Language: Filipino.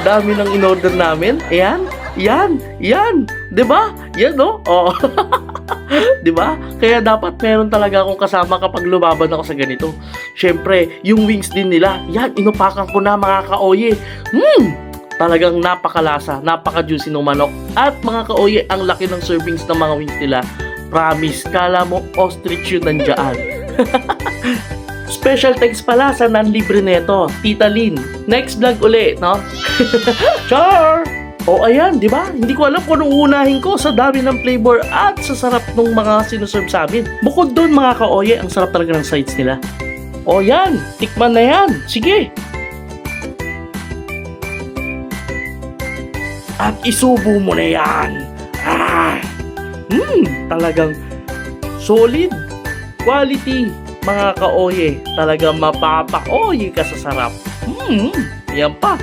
dami ng in-order namin. Ayan, yan. 'Di ba? Yan, no? Oh. 'Di ba? Kaya dapat meron talaga akong kasama kapag lumaban ako sa ganito. Syempre, yung wings din nila. Yan, inupakan ko na mga kaoye. Talagang napakalasa, napaka-juicy ng manok. At mga kaoye, ang laki ng servings ng mga wings nila. Promise, kala mo ostrich yun nandyan. Special thanks pala sa nanlibre neto, Tita Lynn. Next vlog uli, no? Char! O ayan, di ba? Hindi ko alam kung anong unahin ko sa dami ng flavor at sa sarap ng mga sinuserve sa amin. Bukod doon mga kaoye, ang sarap talaga ng sides nila. O yan, tikman na yan. Sige. At isubo mo na yan. Talagang solid. Quality. Mga kaoye, talagang mapapakoye ka sa sarap. Yan pa.